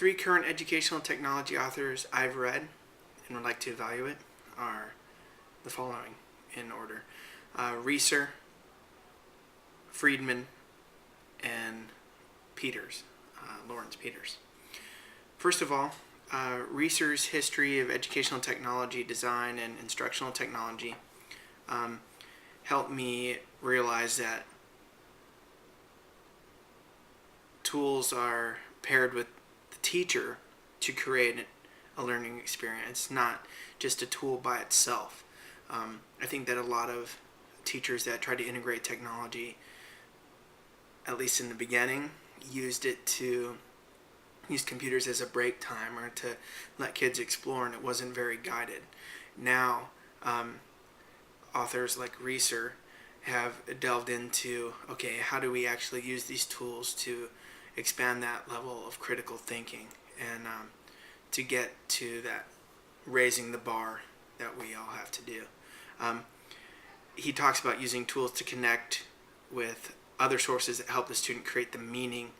Three current educational technology authors I've read and would like to evaluate are the following in order. Reeser, Friedman, and Peters, Lawrence Peters. First of all, Reeser's History of Educational Technology Design and Instructional Technology helped me realize that tools are paired with the teacher to create a learning experience, not just a tool by itself. I think that a lot of teachers that try to integrate technology, at least in the beginning, used computers as a break time or to let kids explore, and it wasn't very guided. Now, authors like Reeser have delved into, okay, how do we actually use these tools to expand that level of critical thinking and to get to that raising the bar that we all have to do. He talks about using tools to connect with other sources that help the student create the meaning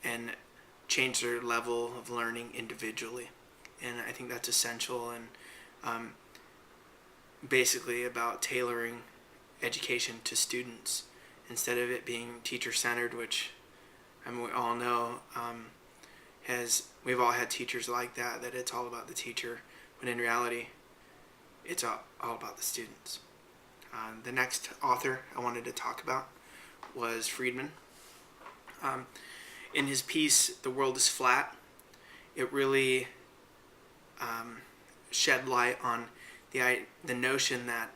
and change their level of learning individually. And I think that's essential, and basically about tailoring education to students instead of it being teacher-centered, which we all know we've all had teachers like that it's all about the teacher, when in reality it's all about the students. The next author I wanted to talk about was Friedman. In his piece, The World is Flat, it really shed light on the notion that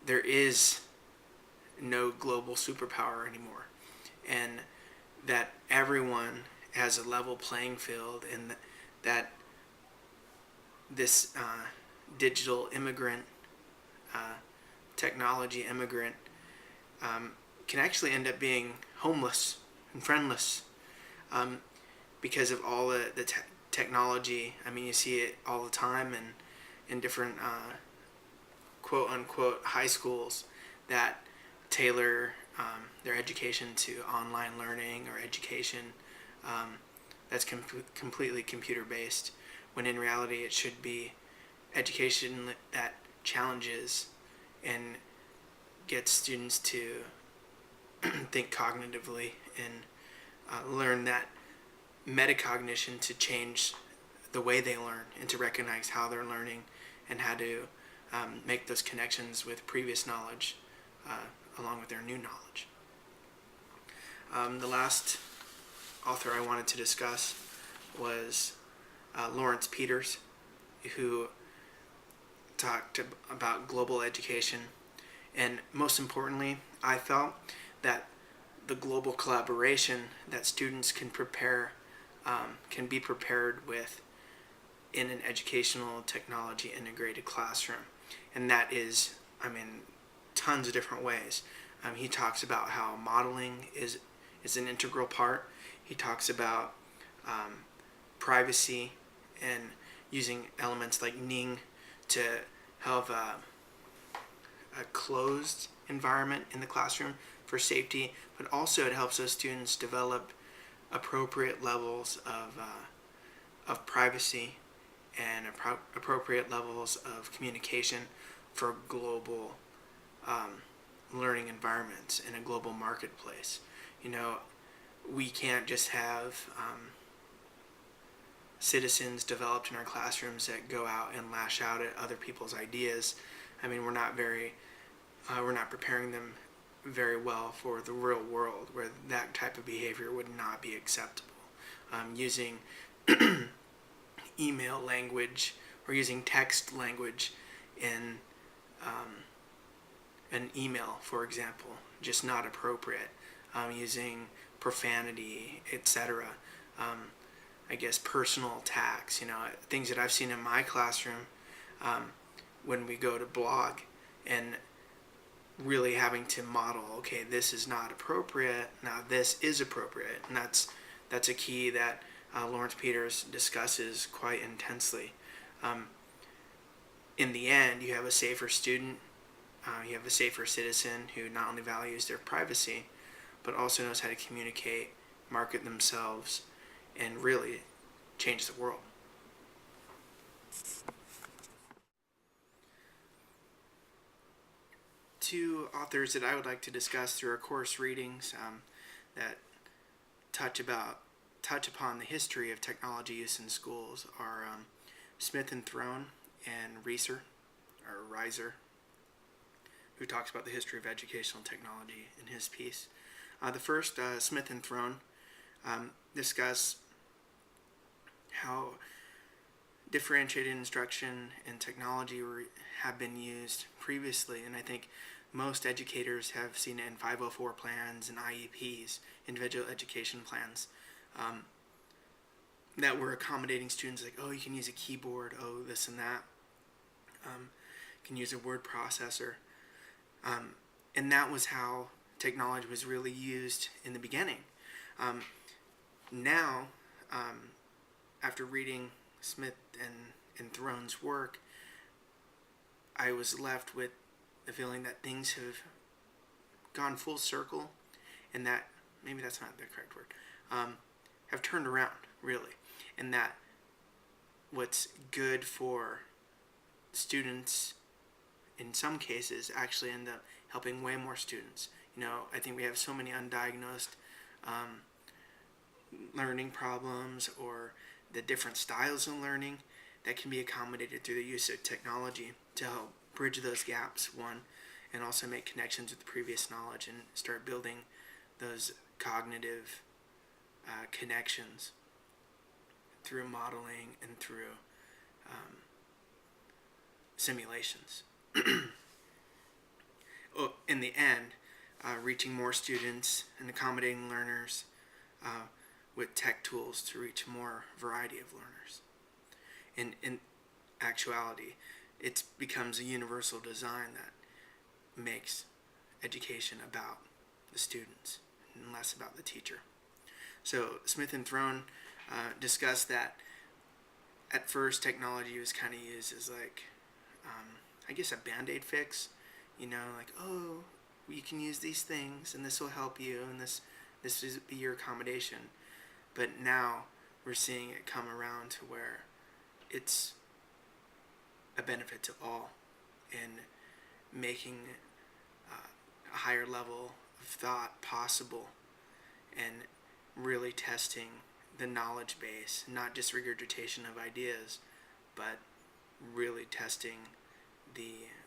there is no global superpower anymore, and that everyone has a level playing field, and that this digital immigrant, technology immigrant, can actually end up being homeless and friendless because of all the technology. You see it all the time in different quote-unquote high schools that tailor their education to online learning or education that's completely computer-based, when in reality it should be education that challenges and gets students to think cognitively and learn that metacognition to change the way they learn and to recognize how they're learning and how to make those connections with previous knowledge along with their new knowledge. The last author I wanted to discuss was Lawrence Peters, who talked about global education, and most importantly, I felt that the global collaboration that students can be prepared with in an educational technology integrated classroom, and that is, tons of different ways. He talks about how modeling is an integral part. He talks about privacy and using elements like Ning to have a closed environment in the classroom for safety, but also it helps those students develop appropriate levels of privacy and appropriate levels of communication for global learning environments in a global marketplace. We can't just have citizens developed in our classrooms that go out and lash out at other people's ideas. We're not preparing them very well for the real world, where that type of behavior would not be acceptable. Using email language or using text language in an email, for example, just not appropriate. Using profanity, etc. Personal attacks, things that I've seen in my classroom when we go to blog, and really having to model, okay, this is not appropriate, now this is appropriate, and that's a key that Lawrence Peters discusses quite intensely. In the end, you have a safer student, you have a safer citizen who not only values their privacy, but also knows how to communicate, market themselves, and really change the world. Two authors that I would like to discuss through our course readings that touch upon the history of technology use in schools are Smith and Throne and Reiser, who talks about the history of educational technology in his piece. The first, Smith and Throne, discuss how differentiated instruction and technology have been used previously, and I think most educators have seen it in 504 plans and IEPs, individual education plans, that were accommodating students, like, oh, you can use a keyboard, oh, this and that, can use a word processor, and that was how technology was really used in the beginning. Now, after reading Smith and Throne's work, I was left with the feeling that things have gone full circle, and that, maybe that's not the correct word, have turned around, really, and that what's good for students in some cases actually end up helping way more students. I think we have so many undiagnosed learning problems, or the different styles of learning that can be accommodated through the use of technology to help bridge those gaps, one, and also make connections with the previous knowledge and start building those cognitive connections through modeling and through simulations. In the end, reaching more students and accommodating learners with tech tools to reach more variety of learners. In actuality, it becomes a universal design that makes education about the students and less about the teacher. So Smith and Throne discussed that at first technology was kind of used as like, I guess, a band-aid fix, like, oh, you can use these things and this will help you and this will be your accommodation. But now we're seeing it come around to where it's a benefit to all in making a higher level of thought possible and really testing the knowledge base, not just regurgitation of ideas, but really testing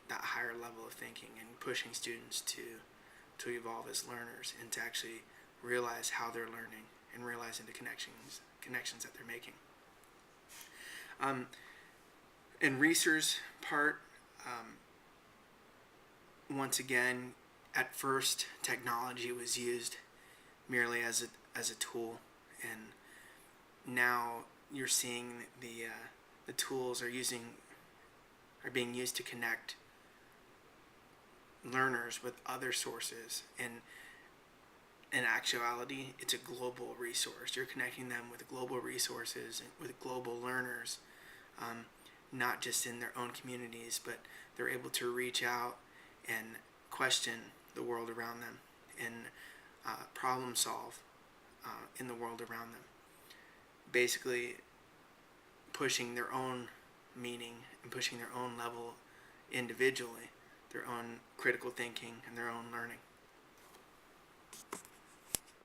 that higher level of thinking and pushing students to evolve as learners and to actually realize how they're learning and realizing the connections that they're making. In Reeser's part, once again, at first technology was used merely as a tool, and now you're seeing the tools are being used to connect learners with other sources, and in actuality it's a global resource. You're connecting them with global resources and with global learners, not just in their own communities, but they're able to reach out and question the world around them and problem solve in the world around them, basically pushing their own meaning and pushing their own level individually, their own critical thinking and their own learning.